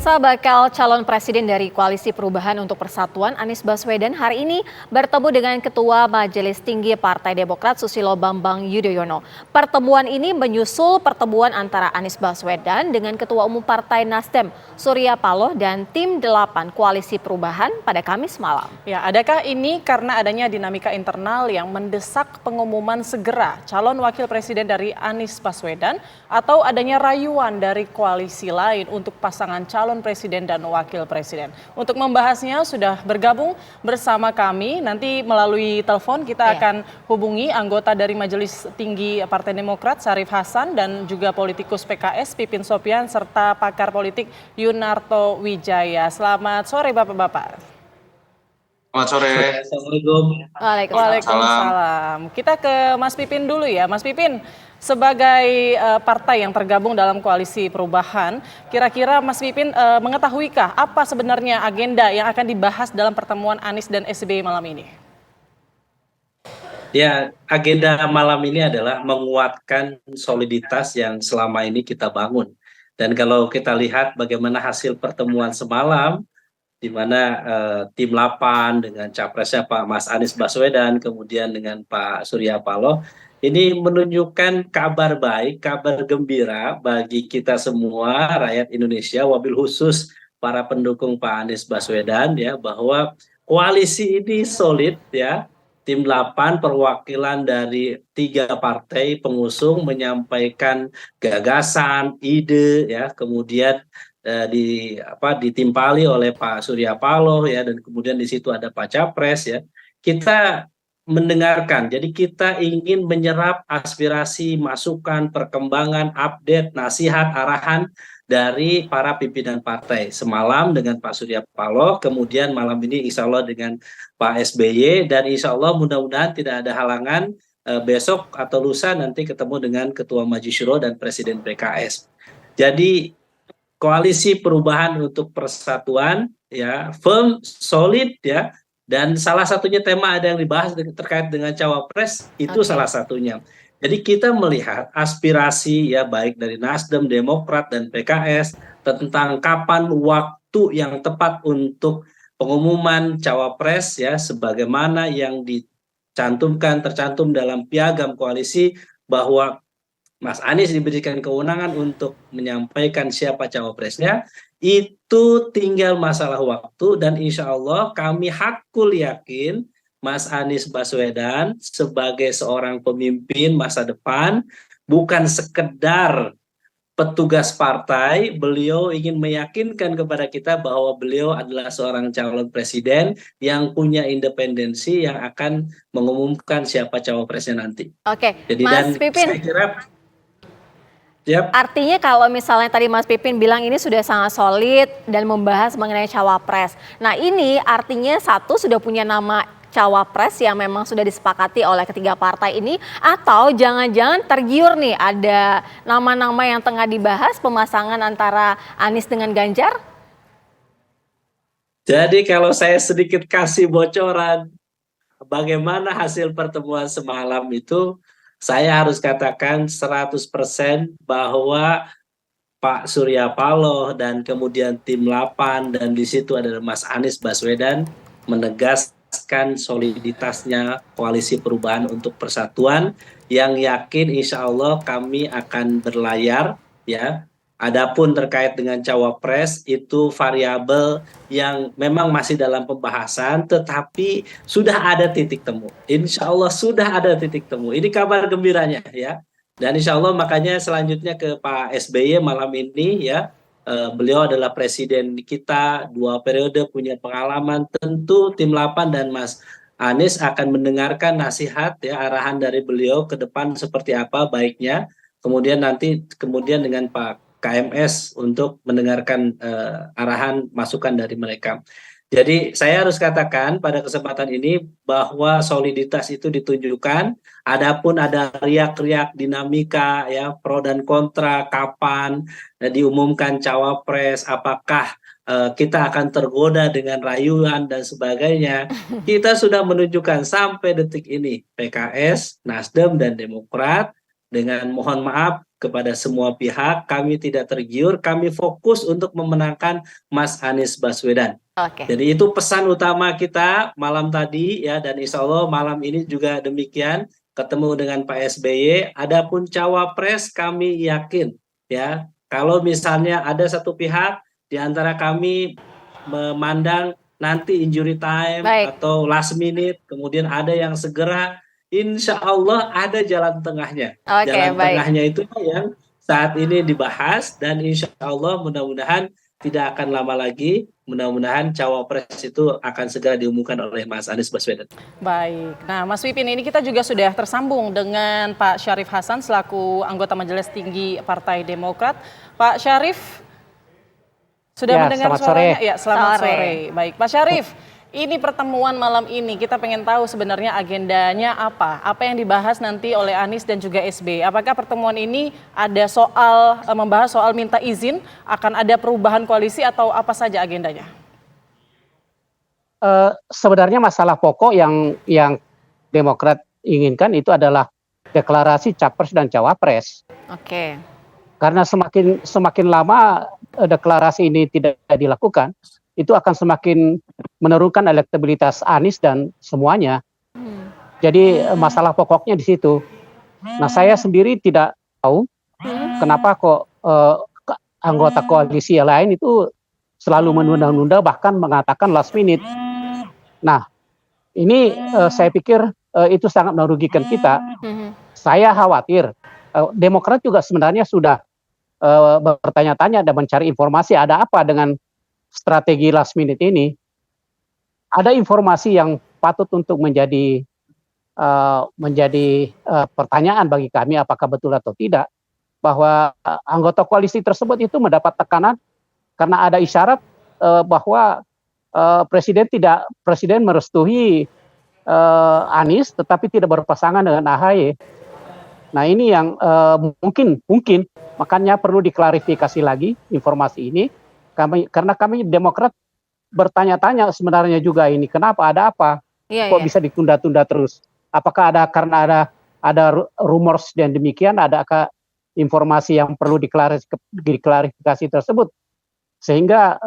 Pemirsa, bakal calon presiden dari Koalisi Perubahan untuk Persatuan Anies Baswedan hari ini bertemu dengan Ketua Majelis Tinggi Partai Demokrat Susilo Bambang Yudhoyono. Pertemuan ini menyusul pertemuan antara Anies Baswedan dengan Ketua Umum Partai Nasdem Surya Paloh dan tim 8 Koalisi Perubahan pada Kamis malam. Ya, adakah ini karena adanya dinamika internal yang mendesak pengumuman segera calon wakil presiden dari Anies Baswedan atau adanya rayuan dari koalisi lain untuk pasangan calon presiden dan wakil presiden? Untuk membahasnya sudah bergabung bersama kami. Nanti melalui telepon kita akan hubungi anggota dari Majelis Tinggi Partai Demokrat Syarif Hasan dan juga politikus PKS Pipin Sopian serta pakar politik Yunarto Wijaya. Selamat sore Bapak-bapak. Selamat sore. Assalamualaikum. Waalaikumsalam. Kita ke Mas Pipin dulu ya. Mas Pipin, sebagai partai yang tergabung dalam Koalisi Perubahan, kira-kira Mas Pipin mengetahuikah apa sebenarnya agenda yang akan dibahas dalam pertemuan Anies dan SBY malam ini? Ya, agenda malam ini adalah menguatkan soliditas yang selama ini kita bangun. Dan kalau kita lihat bagaimana hasil pertemuan semalam, di mana tim 8 dengan capresnya Pak Mas Anies Baswedan, kemudian dengan Pak Surya Paloh, ini menunjukkan kabar baik, kabar gembira bagi kita semua rakyat Indonesia, wabil khusus para pendukung Pak Anies Baswedan ya, bahwa koalisi ini solid ya. Tim 8 perwakilan dari 3 partai pengusung menyampaikan gagasan, ide ya, kemudian ditimpali oleh Pak Surya Paloh ya, dan kemudian di situ ada Pak Capres ya. Kita mendengarkan, jadi kita ingin menyerap aspirasi, masukan, perkembangan, update, nasihat, arahan dari para pimpinan partai. Semalam dengan Pak Surya Paloh, kemudian malam ini insya Allah dengan Pak SBY, dan insya Allah mudah-mudahan tidak ada halangan besok atau lusa nanti ketemu dengan Ketua Majelis Syuro dan Presiden PKS. Jadi Koalisi Perubahan untuk Persatuan ya, firm, solid ya, dan salah satunya tema ada yang dibahas terkait dengan cawapres itu salah satunya. Jadi kita melihat aspirasi ya baik dari Nasdem, Demokrat dan PKS tentang kapan waktu yang tepat untuk pengumuman cawapres ya, sebagaimana yang tercantum dalam piagam koalisi bahwa Mas Anies diberikan kewenangan untuk menyampaikan siapa cawapresnya, itu tinggal masalah waktu, dan insya Allah kami hakul yakin Mas Anies Baswedan sebagai seorang pemimpin masa depan, bukan sekedar petugas partai, beliau ingin meyakinkan kepada kita bahwa beliau adalah seorang calon presiden yang punya independensi yang akan mengumumkan siapa cawapresnya nanti. Oke, jadi Mas Pipin. Saya kira artinya kalau misalnya tadi Mas Pipin bilang ini sudah sangat solid dan membahas mengenai cawapres. Nah ini artinya satu sudah punya nama cawapres yang memang sudah disepakati oleh ketiga partai ini, atau jangan-jangan tergiur nih ada nama-nama yang tengah dibahas pemasangan antara Anies dengan Ganjar? Jadi kalau saya sedikit kasih bocoran bagaimana hasil pertemuan semalam itu, saya harus katakan 100% bahwa Pak Surya Paloh dan kemudian tim 8 dan di situ ada Mas Anies Baswedan menegaskan soliditasnya Koalisi Perubahan untuk Persatuan yang yakin insya Allah kami akan berlayar ya. Adapun terkait dengan cawapres itu variabel yang memang masih dalam pembahasan, tetapi sudah ada titik temu. Insya Allah sudah ada titik temu. Ini kabar gembiranya ya. Dan insya Allah makanya selanjutnya ke Pak SBY malam ini ya. Beliau adalah presiden kita 2 periode, punya pengalaman. Tentu tim 8 dan Mas Anies akan mendengarkan nasihat ya, arahan dari beliau ke depan seperti apa baiknya. Kemudian dengan Pak KMS untuk mendengarkan arahan masukan dari mereka. Jadi saya harus katakan pada kesempatan ini bahwa soliditas itu ditunjukkan. Adapun ada riak-riak dinamika ya, pro dan kontra kapan diumumkan cawapres, apakah kita akan tergoda dengan rayuan dan sebagainya. Kita sudah menunjukkan sampai detik ini PKS, Nasdem dan Demokrat dengan mohon maaf kepada semua pihak, kami tidak tergiur, kami fokus untuk memenangkan Mas Anies Baswedan. Oke. Jadi itu pesan utama kita malam tadi ya, dan insya Allah malam ini juga demikian, ketemu dengan Pak SBY. Adapun cawapres kami yakin ya, kalau misalnya ada satu pihak di antara kami memandang nanti injury time Baik. atau last minute, kemudian ada yang segera, insya Allah ada jalan tengahnya. Oke, Jalan baik. tengahnya itu yang saat ini dibahas, dan insya Allah mudah-mudahan tidak akan lama lagi, mudah-mudahan cawapres itu akan segera diumumkan oleh Mas Anies Baswedan. Baik, nah Mas Pipin, ini kita juga sudah tersambung dengan Pak Syarif Hasan selaku anggota Majelis Tinggi Partai Demokrat. Pak Syarif, sudah Ya, mendengar selamat suaranya? sore. Ya, selamat Sore. sore. Baik, Pak Syarif, ini pertemuan malam ini kita pengen tahu sebenarnya agendanya apa? Apa yang dibahas nanti oleh Anies dan juga SBY? Apakah pertemuan ini ada soal membahas soal minta izin, akan ada perubahan koalisi atau apa saja agendanya? Sebenarnya masalah pokok yang Demokrat inginkan itu adalah deklarasi capres dan cawapres. Oke. Karena semakin lama deklarasi ini tidak dilakukan, itu akan semakin menurunkan elektabilitas Anies dan semuanya. Jadi masalah pokoknya di situ. Nah, saya sendiri tidak tahu kenapa kok anggota koalisi yang lain itu selalu menunda-nunda, bahkan mengatakan last minute. Nah, ini saya pikir itu sangat merugikan kita. Saya khawatir Demokrat juga sebenarnya sudah bertanya-tanya dan mencari informasi ada apa dengan strategi last minute ini. Ada informasi yang patut untuk menjadi pertanyaan bagi kami, apakah betul atau tidak, bahwa anggota koalisi tersebut itu mendapat tekanan karena ada isyarat bahwa presiden merestui Anies tetapi tidak berpasangan dengan AHY. Nah, ini yang mungkin makanya perlu diklarifikasi lagi informasi ini. Karena kami Demokrat bertanya-tanya sebenarnya juga ini kenapa, ada apa? Kok bisa ditunda-tunda terus? Apakah karena ada rumors dan demikian, adakah informasi yang perlu diklarifikasi tersebut sehingga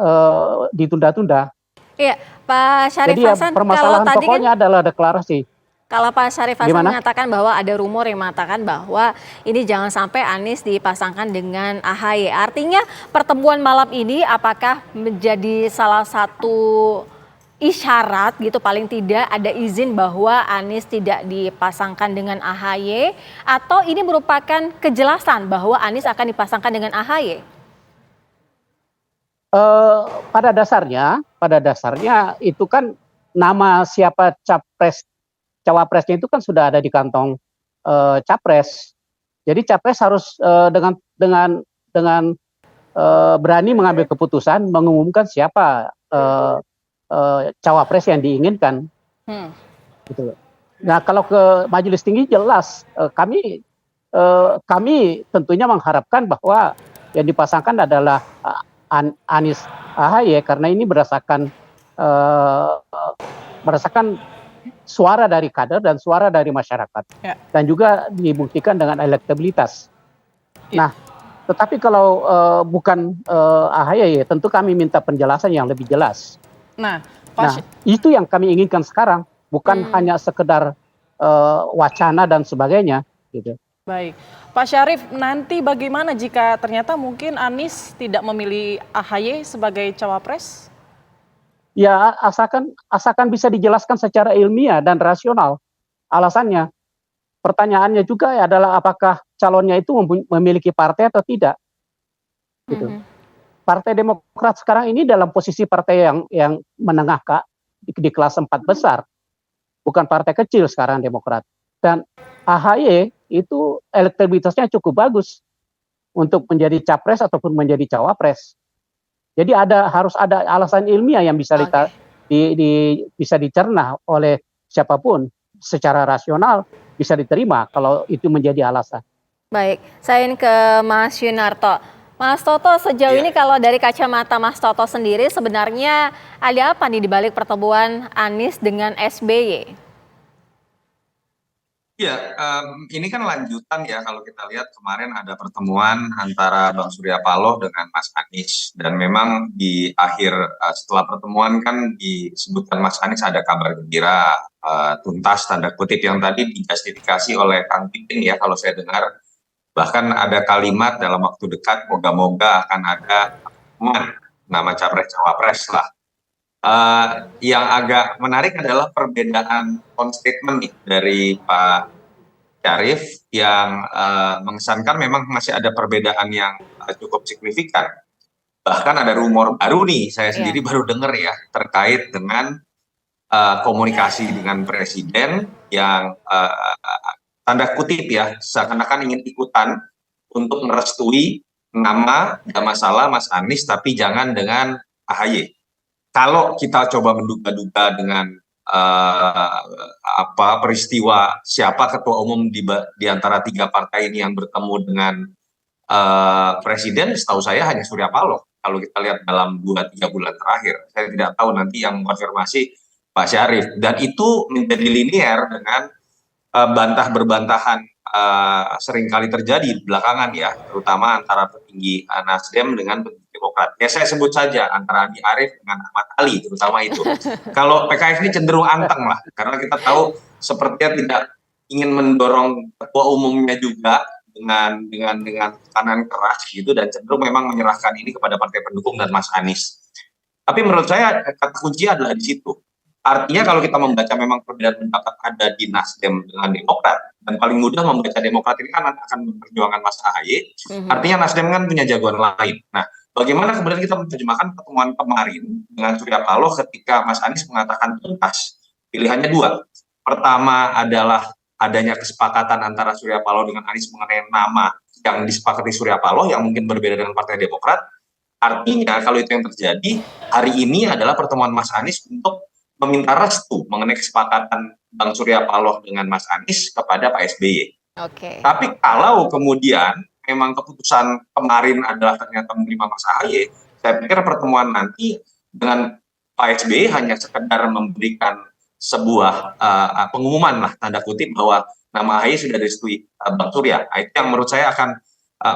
ditunda-tunda? Iya, Pak Syarif Jadi Hasan, kalau permasalahan tadi kan pokoknya adalah deklarasi. kalau Pak Syarif Hasan Gimana? mengatakan bahwa ada rumor yang mengatakan bahwa ini jangan sampai Anies dipasangkan dengan AHY. Artinya pertemuan malam ini apakah menjadi salah satu isyarat gitu, paling tidak ada izin bahwa Anies tidak dipasangkan dengan AHY, atau ini merupakan kejelasan bahwa Anies akan dipasangkan dengan AHY? Pada dasarnya itu kan nama siapa cawapresnya itu kan sudah ada di kantong capres. Jadi capres harus dengan berani mengambil keputusan mengumumkan siapa cawapres yang diinginkan. Gitu. Nah, kalau ke Majelis Tinggi jelas kami tentunya mengharapkan bahwa yang dipasangkan adalah Anies AHY, karena ini berdasarkan suara dari kader dan suara dari masyarakat, dan juga dibuktikan dengan elektabilitas. Nah, tetapi kalau bukan AHY, tentu kami minta penjelasan yang lebih jelas. Nah, itu yang kami inginkan sekarang, bukan hanya sekedar wacana dan sebagainya, gitu. Baik, Pak Syarif, nanti bagaimana jika ternyata mungkin Anies tidak memilih AHY sebagai cawapres? Ya, asalkan bisa dijelaskan secara ilmiah dan rasional alasannya. Pertanyaannya juga adalah apakah calonnya itu memiliki partai atau tidak. Gitu. Partai Demokrat sekarang ini dalam posisi partai yang menengah, Kak, di kelas 4 besar. Bukan partai kecil sekarang Demokrat. Dan AHY itu elektabilitasnya cukup bagus untuk menjadi capres ataupun menjadi cawapres. Jadi harus ada alasan ilmiah yang bisa bisa dicerna oleh siapapun secara rasional, bisa diterima kalau itu menjadi alasan. Baik, saya ingin ke Mas Yunarto. Mas Toto, sejauh ini kalau dari kacamata Mas Toto sendiri sebenarnya ada apa nih di balik pertemuan Anies dengan SBY? Ya, ini kan lanjutan ya kalau kita lihat kemarin ada pertemuan antara Bang Surya Paloh dengan Mas Anies dan memang di akhir setelah pertemuan kan disebutkan Mas Anies ada kabar gembira tuntas tanda kutip yang tadi dijustifikasi oleh Kang Pipin ya kalau saya dengar, bahkan ada kalimat dalam waktu dekat moga-moga akan ada pertemuan nama capres cawapres lah. Yang agak menarik adalah perbedaan statement nih dari Pak Syarif yang mengesankan memang masih ada perbedaan yang cukup signifikan. Bahkan ada rumor baru nih, saya sendiri baru dengar ya, terkait dengan komunikasi dengan Presiden yang tanda kutip ya, seakan-akan ingin ikutan untuk merestui nama, tidak masalah Mas Anies, tapi jangan dengan AHY. Kalau kita coba menduga-duga dengan peristiwa siapa ketua umum di antara tiga partai ini yang bertemu dengan presiden, setahu saya hanya Surya Paloh. Kalau kita lihat dalam 2-3 bulan terakhir, saya tidak tahu nanti yang mengkonfirmasi Pak Syarif. Dan itu menjadi linier dengan bantah berbantahan seringkali terjadi belakangan ya, terutama antara petinggi Nasdem dengan petinggi Demokrat. Ya saya sebut saja antara Andi Arief dengan Ahmad Ali, terutama itu. Kalau PKS ini cenderung anteng lah, karena kita tahu sepertinya tidak ingin mendorong ketua umumnya juga dengan tekanan keras gitu, dan cenderung memang menyerahkan ini kepada partai pendukung dan Mas Anies. Tapi menurut saya kata kunci adalah di situ. Artinya kalau kita membaca memang perbedaan pendapat ada di Nasdem dengan Demokrat, dan paling mudah membaca Demokrat ini kan akan memperjuangkan Mas AHY, artinya Nasdem kan punya jagoan lain. Nah, bagaimana kemudian kita menerjemahkan pertemuan kemarin dengan Surya Paloh ketika Mas Anies mengatakan tuntas? Pilihannya dua. Pertama adalah adanya kesepakatan antara Surya Paloh dengan Anies mengenai nama yang disepakati Surya Paloh yang mungkin berbeda dengan Partai Demokrat. Artinya kalau itu yang terjadi, hari ini adalah pertemuan Mas Anies untuk meminta restu mengenai kesepakatan Bang Surya Paloh dengan Mas Anies kepada Pak SBY. Tapi kalau kemudian memang keputusan kemarin adalah ternyata menerima Mas AHY, saya pikir pertemuan nanti dengan Pak SBY hanya sekedar memberikan sebuah pengumuman lah tanda kutip bahwa nama AHY sudah direstui Bang Surya. Itu yang menurut saya akan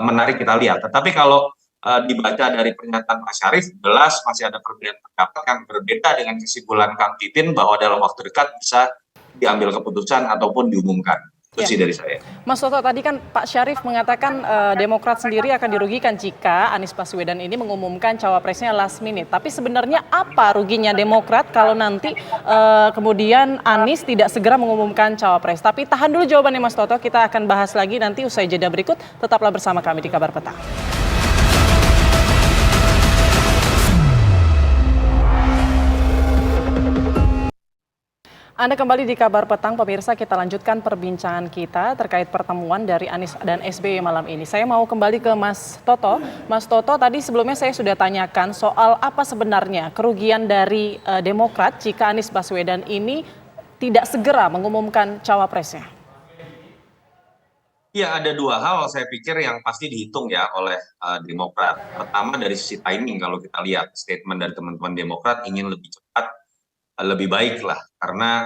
menarik kita lihat. Tetapi kalau dibaca dari pernyataan Pak Syarif, jelas masih ada perbedaan pendapat yang berbeda dengan kesimpulan Kang Pipin bahwa dalam waktu dekat bisa diambil keputusan ataupun diumumkan. Itu sih dari saya. Mas Toto, tadi kan Pak Syarif mengatakan Demokrat sendiri akan dirugikan jika Anies Baswedan ini mengumumkan cawapresnya last minute. Tapi sebenarnya apa ruginya Demokrat kalau nanti kemudian Anies tidak segera mengumumkan cawapres? Tapi tahan dulu jawabannya Mas Toto, kita akan bahas lagi nanti usai jeda berikut. Tetaplah bersama kami di Kabar Petang. Anda kembali di Kabar Petang, pemirsa. Kita lanjutkan perbincangan kita terkait pertemuan dari Anies dan SBY malam ini. Saya mau kembali ke Mas Toto. Mas Toto, tadi sebelumnya saya sudah tanyakan soal apa sebenarnya kerugian dari Demokrat jika Anies Baswedan ini tidak segera mengumumkan cawapresnya. Ya, ada dua hal saya pikir yang pasti dihitung ya oleh Demokrat. Pertama dari sisi timing, kalau kita lihat statement dari teman-teman Demokrat ingin lebih cepat, lebih baik lah, karena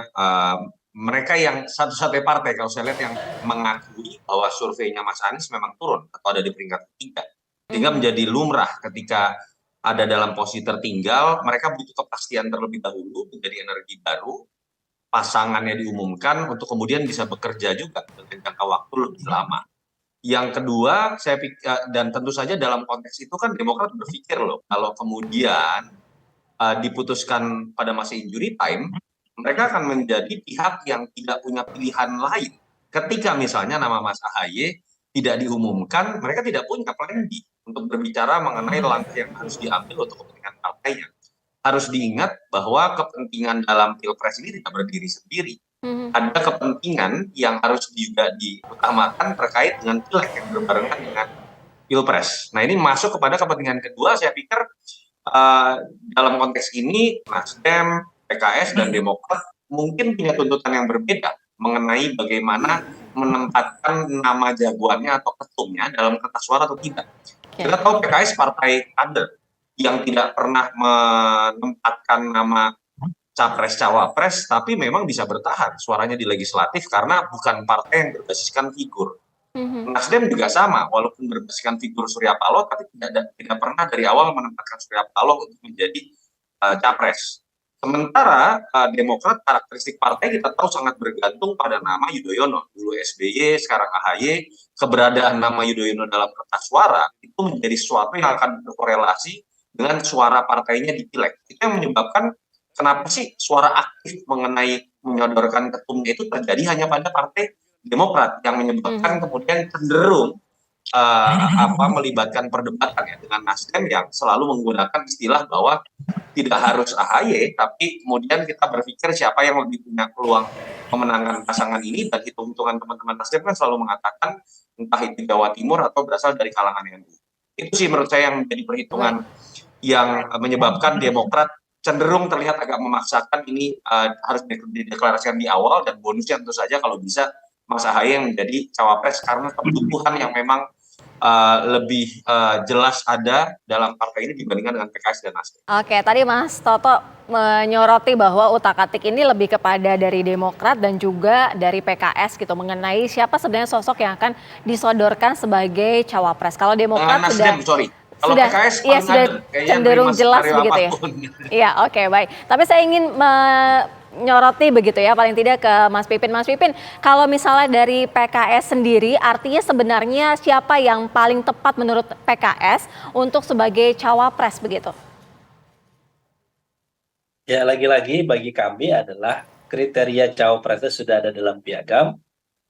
mereka yang satu-satunya partai kalau saya lihat yang mengakui bahwa surveinya Mas Anies memang turun atau ada di peringkat ketiga, sehingga menjadi lumrah ketika ada dalam posisi tertinggal, mereka butuh kepastian terlebih dahulu, menjadi energi baru, pasangannya diumumkan untuk kemudian bisa bekerja juga dengan jangka waktu lebih lama. Yang kedua, saya pikir, dan tentu saja dalam konteks itu kan Demokrat berpikir loh, kalau kemudian diputuskan pada masa injury time, mereka akan menjadi pihak yang tidak punya pilihan lain. Ketika misalnya nama Mas AHY tidak diumumkan, mereka tidak punya plan B untuk berbicara mengenai langkah yang harus diambil untuk kepentingan partainya. Harus diingat bahwa kepentingan dalam Pilpres ini tidak berdiri sendiri. Ada kepentingan yang harus juga diutamakan terkait dengan pileg yang berbarengan dengan Pilpres. Nah, ini masuk kepada kepentingan kedua, saya pikir dalam konteks ini Nasdem, PKS, dan Demokrat mungkin punya tuntutan yang berbeda mengenai bagaimana menempatkan nama jagoannya atau ketumnya dalam kertas suara atau tidak. Kita tahu PKS partai kader yang tidak pernah menempatkan nama capres-cawapres, tapi memang bisa bertahan suaranya di legislatif karena bukan partai yang berbasiskan figur. Nasdem juga sama, walaupun berbasiskan figur Surya Paloh, tapi tidak pernah dari awal menempatkan Surya Paloh untuk menjadi capres. Sementara Demokrat, karakteristik partai kita tahu sangat bergantung pada nama Yudhoyono. Dulu SBY, sekarang AHY. Keberadaan nama Yudhoyono dalam kertas suara itu menjadi sesuatu yang akan berkorelasi dengan suara partainya di pileg. Itu yang menyebabkan kenapa sih suara aktif mengenai menyodorkan ketumnya itu terjadi hanya pada partai Demokrat, yang menyebabkan kemudian cenderung melibatkan perdebatan ya dengan Nasdem yang selalu menggunakan istilah bahwa tidak harus AHY, tapi kemudian kita berpikir siapa yang lebih punya peluang memenangkan pasangan ini, dan hitung-hitungan teman-teman Nasdem kan selalu mengatakan entah itu Jawa Timur atau berasal dari kalangan NU. Itu sih menurut saya yang menjadi perhitungan yang menyebabkan Demokrat cenderung terlihat agak memaksakan ini harus dideklarasikan di awal, dan bonusnya tentu saja kalau bisa Mas AHY yang menjadi cawapres karena kebutuhan yang memang lebih jelas ada dalam partai ini dibandingkan dengan PKS dan Nasdem. Oke, tadi Mas Toto menyoroti bahwa utak-atik ini lebih kepada dari Demokrat dan juga dari PKS gitu, mengenai siapa sebenarnya sosok yang akan disodorkan sebagai cawapres. Kalau Demokrat Nasdem, kalau sudah, PKS iya, sudah cenderung jelas begitu ya. Iya, oke, baik. Tapi saya ingin menyoroti begitu ya, paling tidak ke Mas Pipin. Mas Pipin, kalau misalnya dari PKS sendiri, artinya sebenarnya siapa yang paling tepat menurut PKS untuk sebagai cawapres begitu? Ya, lagi-lagi bagi kami adalah kriteria cawapresnya sudah ada dalam piagam.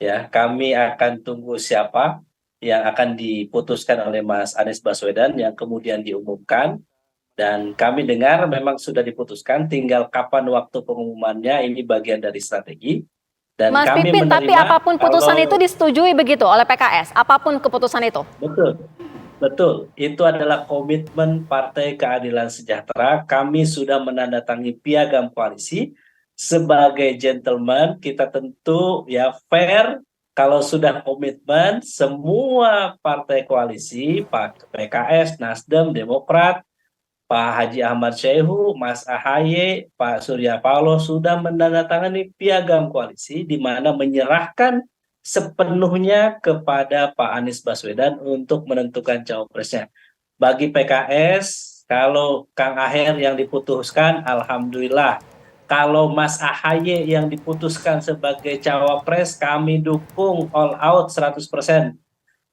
Ya, kami akan tunggu siapa yang akan diputuskan oleh Mas Anies Baswedan yang kemudian diumumkan. Dan kami dengar memang sudah diputuskan, tinggal kapan waktu pengumumannya, ini bagian dari strategi. Dan Mas kami Pipin, tapi apapun putusan kalau, itu disetujui begitu oleh PKS, apapun keputusan itu? Betul. Itu adalah komitmen Partai Keadilan Sejahtera. Kami sudah menandatangani piagam koalisi. Sebagai gentleman, kita tentu ya fair. Kalau sudah komitmen, semua partai koalisi, PKS, Nasdem, Demokrat, Pak Haji Ahmad Syaihu, Mas AHY, Pak Surya Paloh sudah menandatangani piagam koalisi di mana menyerahkan sepenuhnya kepada Pak Anies Baswedan untuk menentukan cawapresnya. Bagi PKS, kalau Kang Aher yang diputuskan, alhamdulillah. Kalau Mas AHY yang diputuskan sebagai cawapres, kami dukung all out 100%.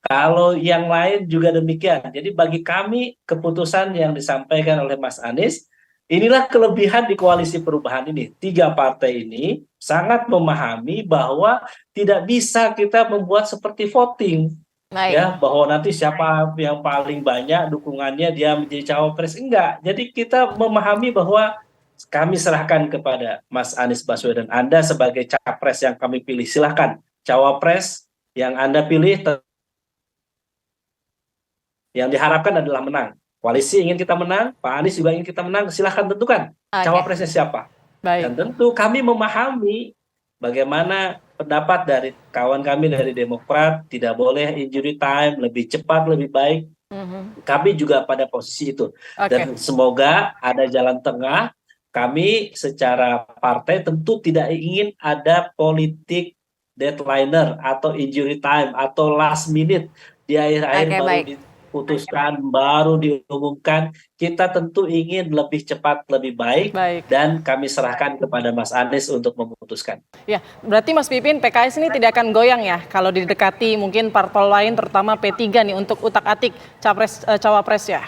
Kalau yang lain juga demikian. Jadi bagi kami keputusan yang disampaikan oleh Mas Anies, inilah kelebihan di koalisi perubahan ini. 3 partai ini sangat memahami bahwa tidak bisa kita membuat seperti voting. Ya, bahwa nanti siapa yang paling banyak dukungannya dia menjadi cawapres. Enggak. Jadi kita memahami bahwa kami serahkan kepada Mas Anies Baswedan. Anda sebagai capres yang kami pilih, silahkan. Cawapres yang Anda pilih yang diharapkan adalah menang. Koalisi ingin kita menang, Pak Anies juga ingin kita menang, silahkan tentukan cawapresnya siapa. Dan tentu kami memahami bagaimana pendapat dari kawan kami dari Demokrat, tidak boleh injury time, lebih cepat, lebih baik. Kami juga pada posisi itu. Dan semoga ada jalan tengah. Kami secara partai tentu tidak ingin ada politik deadliner atau injury time atau last minute di akhir-akhir baru diputuskan, baru diumumkan. Kita tentu ingin lebih cepat, lebih baik. Dan kami serahkan kepada Mas Anies untuk memutuskan. Ya, berarti Mas Pipin, PKS ini tidak akan goyang ya kalau didekati mungkin parpol lain, terutama P3 nih untuk utak-atik cawapres ya?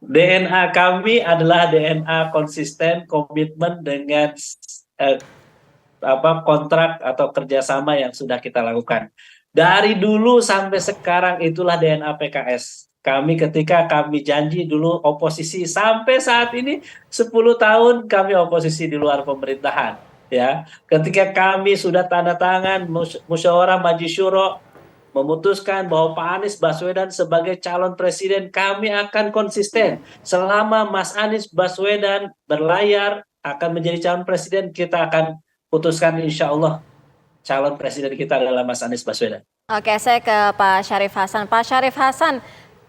DNA kami adalah DNA konsisten, komitmen dengan kontrak atau kerjasama yang sudah kita lakukan. Dari dulu sampai sekarang itulah DNA PKS. Ketika kami janji dulu oposisi, sampai saat ini 10 tahun kami oposisi di luar pemerintahan. Ya, ketika kami sudah tanda tangan musyawarah Majelis Syuro memutuskan bahwa Pak Anies Baswedan sebagai calon presiden, kami akan konsisten. Selama Mas Anies Baswedan berlayar akan menjadi calon presiden, kita akan putuskan insya Allah calon presiden kita adalah Mas Anies Baswedan. Oke, saya ke Pak Syarif Hasan. Pak Syarif Hasan,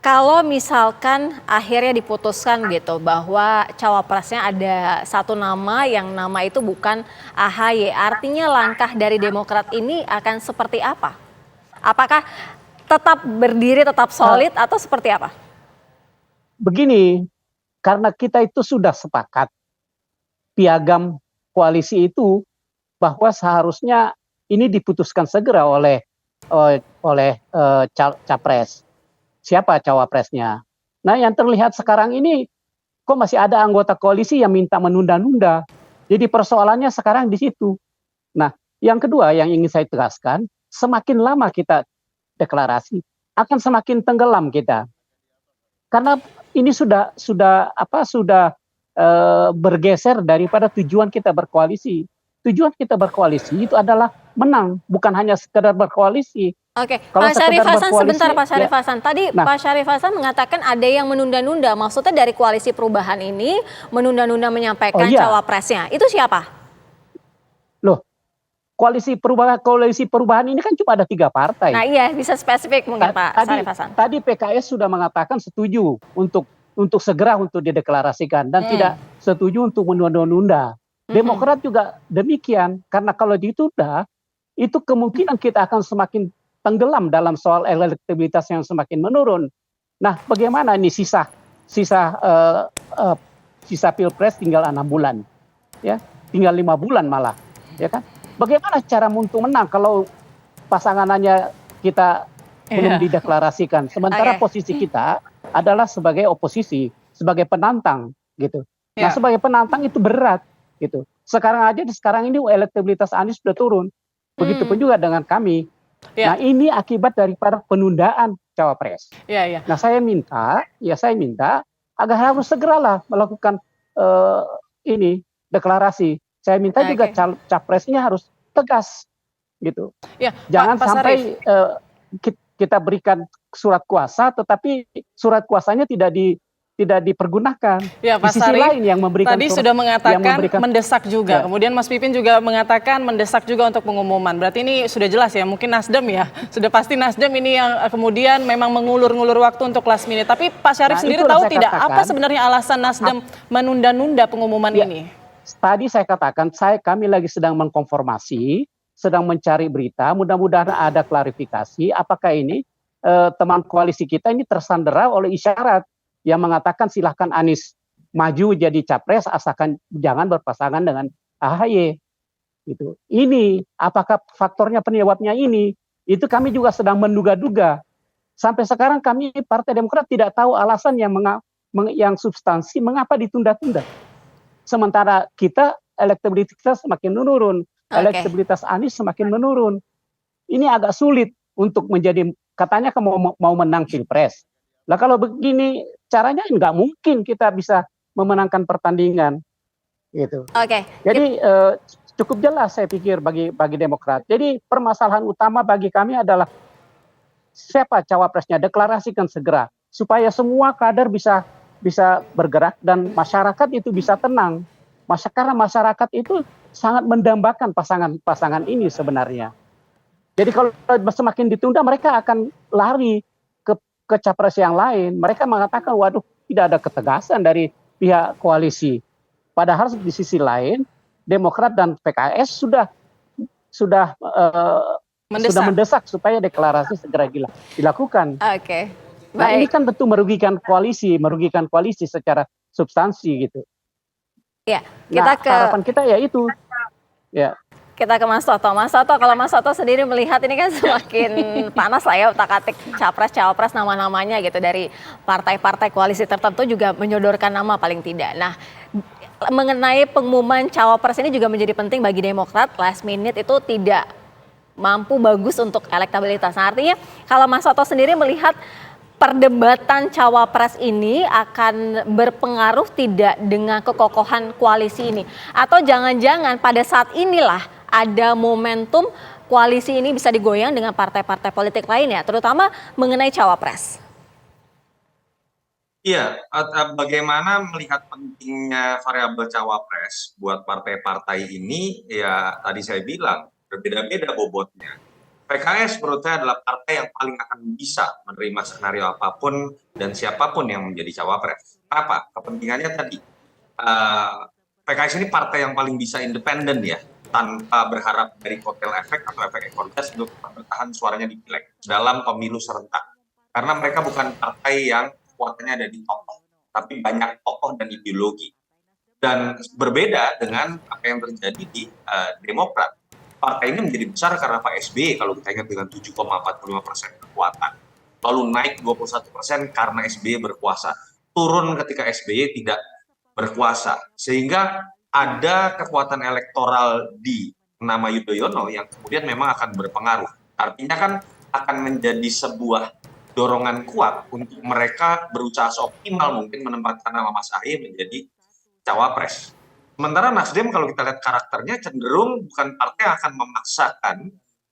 kalau misalkan akhirnya diputuskan gitu bahwa cawapresnya ada satu nama yang nama itu bukan AHY, artinya langkah dari Demokrat ini akan seperti apa? Apakah tetap berdiri, tetap solid atau seperti apa? Begini, karena kita itu sudah sepakat piagam koalisi itu bahwa seharusnya ini diputuskan segera oleh capres. Siapa cawapresnya? Nah, yang terlihat sekarang ini kok masih ada anggota koalisi yang minta menunda-nunda. Jadi persoalannya sekarang di situ. Nah, yang kedua yang ingin saya tegaskan, semakin lama kita deklarasi, akan semakin tenggelam kita. Karena ini sudah bergeser daripada tujuan kita berkoalisi. Tujuan kita berkoalisi itu adalah menang, bukan hanya sekedar berkoalisi. Oke, Kalau Pak Syarif sekedar Hasan, berkoalisi, sebentar Pak Syarif ya. Hasan. Tadi Nah. Pak Syarif Hasan mengatakan ada yang menunda-nunda. Maksudnya dari koalisi perubahan ini menunda-nunda menyampaikan iya. cawapresnya. Itu siapa? Loh, koalisi perubahan ini kan cuma ada 3 partai. Nah iya, bisa spesifik mungkin Pak Syarif Hasan. Tadi PKS sudah mengatakan setuju untuk segera untuk dideklarasikan dan tidak setuju untuk menunda-nunda. Demokrat juga demikian, karena kalau ditunda itu kemungkinan kita akan semakin tenggelam dalam soal elektabilitas yang semakin menurun. Nah, bagaimana ini sisa Pilpres tinggal 6 bulan, ya, tinggal 5 bulan malah, ya kan? Bagaimana cara untuk menang kalau pasangannya kita belum dideklarasikan, sementara posisi kita adalah sebagai oposisi, sebagai penantang, gitu. Nah, sebagai penantang itu berat, gitu. Sekarang ini elektabilitas Anies sudah turun, begitupun juga dengan kami. Nah, ini akibat daripada penundaan cawapres. Nah, saya minta agar harus segeralah melakukan deklarasi. Saya minta juga capresnya harus tegas, gitu. Jangan Pak sampai kita berikan surat kuasa, tetapi surat kuasanya tidak dipergunakan. Ya, Pak Di sisi Syarif lain yang memberikan tadi sudah mengatakan mendesak juga. Ya. Kemudian Mas Pipin juga mengatakan mendesak juga untuk pengumuman. Berarti ini sudah jelas ya, mungkin Nasdem ya. Sudah pasti Nasdem ini yang kemudian memang mengulur-ngulur waktu untuk last minute. Tapi Pak Syarif sendiri tahu tidak apa sebenarnya alasan Nasdem menunda-nunda pengumuman ini? Tadi saya katakan kami lagi sedang mengkonfirmasi, sedang mencari berita, mudah-mudahan ada klarifikasi apakah ini teman koalisi kita ini tersandera oleh isyarat yang mengatakan silahkan Anies maju jadi capres asalkan jangan berpasangan dengan AHY. Gitu. Ini apakah faktornya penyebabnya ini? Itu kami juga sedang menduga-duga. Sampai sekarang kami Partai Demokrat tidak tahu alasan yang substansi mengapa ditunda-tunda. Sementara kita elektabilitas semakin menurun, elektabilitas Anies semakin menurun. Ini agak sulit untuk menjadi, katanya mau menang Pilpres. Lah kalau begini caranya nggak mungkin kita bisa memenangkan pertandingan, gitu. Jadi cukup jelas saya pikir bagi Demokrat. Jadi permasalahan utama bagi kami adalah siapa cawapresnya, deklarasikan segera supaya semua kader bisa bergerak dan masyarakat itu bisa tenang. Karena masyarakat itu sangat mendambakan pasangan ini sebenarnya. Jadi kalau semakin ditunda mereka akan lari ke capres yang lain. Mereka mengatakan, waduh, tidak ada ketegasan dari pihak koalisi. Padahal di sisi lain, Demokrat dan PKS sudah mendesak supaya deklarasi segera dilakukan. Nah, ini kan tentu merugikan koalisi secara substansi gitu. Ya, harapan kita ya itu. Ya. Kita ke Mas Toto. Mas Toto, kalau Mas Toto sendiri melihat ini kan semakin panas lah ya utak-atik capres-cawapres nama-namanya gitu dari partai-partai koalisi tertentu juga menyodorkan nama paling tidak. Nah, mengenai pengumuman cawapres ini juga menjadi penting bagi Demokrat. Last minute itu tidak mampu bagus untuk elektabilitas. Nah, artinya kalau Mas Toto sendiri melihat perdebatan cawapres ini akan berpengaruh tidak dengan kekokohan koalisi ini? Atau jangan-jangan pada saat inilah ada momentum koalisi ini bisa digoyang dengan partai-partai politik lainnya, terutama mengenai cawapres? Iya, bagaimana melihat pentingnya variabel cawapres buat partai-partai ini, ya tadi saya bilang, berbeda-beda bobotnya. PKS menurut saya adalah partai yang paling akan bisa menerima skenario apapun dan siapapun yang menjadi cawapres. Kenapa? Kepentingannya tadi. PKS ini partai yang paling bisa independen ya, tanpa berharap dari kotel efek atau efek ekor jas untuk bertahan suaranya di pileg dalam pemilu serentak. Karena mereka bukan partai yang kekuatannya ada di tokoh, tapi banyak tokoh dan ideologi. Dan berbeda dengan apa yang terjadi di Demokrat. Partai ini menjadi besar karena Pak SBY kalau kita ingat dengan 7,45% kekuatan. Lalu naik 21% karena SBY berkuasa. Turun ketika SBY tidak berkuasa. Sehingga ada kekuatan elektoral di nama Yudhoyono yang kemudian memang akan berpengaruh. Artinya kan akan menjadi sebuah dorongan kuat untuk mereka berusaha seoptimal mungkin menempatkan nama Mas Ahy menjadi cawapres. Sementara Nasdem kalau kita lihat karakternya cenderung bukan partai yang akan memaksakan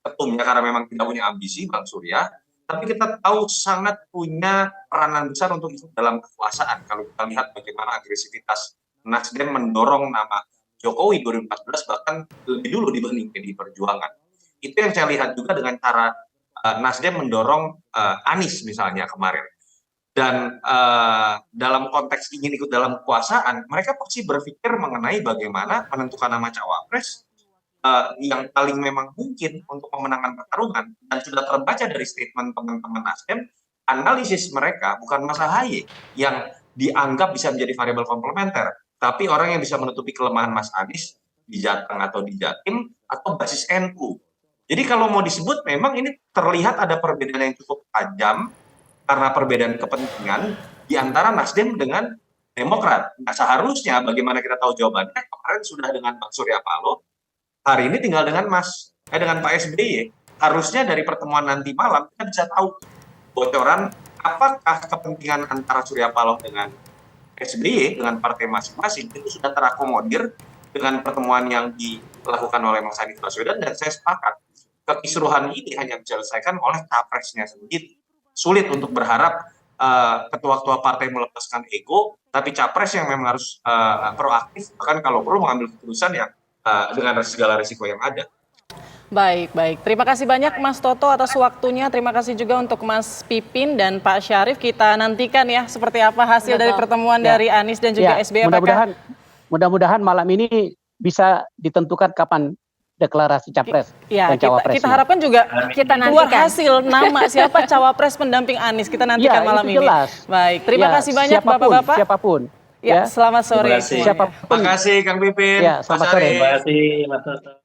ketumnya karena memang tidak punya ambisi, Bang Surya, tapi kita tahu sangat punya peranan besar untuk ikut dalam kekuasaan. Kalau kita lihat bagaimana agresivitas Nasdem mendorong nama Jokowi 2014 bahkan lebih dulu dibanding PDI Perjuangan. Itu yang saya lihat juga dengan cara Nasdem mendorong Anies misalnya kemarin. Dan dalam konteks ingin ikut dalam kekuasaan, mereka pasti berpikir mengenai bagaimana menentukan nama cawapres yang paling memang mungkin untuk memenangkan pertarungan. Dan sudah terbaca dari statement teman-teman Nasdem, analisis mereka bukan Mas Ahy yang dianggap bisa menjadi variabel komplementer, tapi orang yang bisa menutupi kelemahan Mas Anies di Jateng atau di Jatim atau basis NU. Jadi kalau mau disebut memang ini terlihat ada perbedaan yang cukup tajam karena perbedaan kepentingan di antara Nasdem dengan Demokrat. Nah, seharusnya bagaimana kita tahu jawabannya, kemarin sudah dengan Bang Surya Paloh, hari ini tinggal dengan dengan Pak SBY. Harusnya dari pertemuan nanti malam kita bisa tahu bocoran apakah kepentingan antara Surya Paloh dengan SBY dengan partai masing-masing itu sudah terakomodir dengan pertemuan yang dilakukan oleh Mas Anies Baswedan, dan saya sepakat kekisruhan ini hanya bisa diselesaikan oleh capresnya sendiri. Sulit untuk berharap ketua-ketua partai melepaskan ego, tapi capres yang memang harus proaktif, bahkan kalau perlu mengambil keputusan yang dengan segala risiko yang ada. Baik, baik. Terima kasih banyak Mas Toto atas waktunya. Terima kasih juga untuk Mas Pipin dan Pak Syarif. Kita nantikan ya seperti apa hasil dari pertemuan dari Anies dan juga SBY. Mudah-mudahan malam ini bisa ditentukan kapan deklarasi capres dan cawapres. Kita harapkan juga keluar hasil nama siapa cawapres pendamping Anies. Kita nantikan malam ini. Baik, terima kasih banyak Bapak-bapak. Siapapun. Ya, selamat sore. Terima kasih Kang Pipin. Ya, selamat sore. Terima kasih Mas Toto.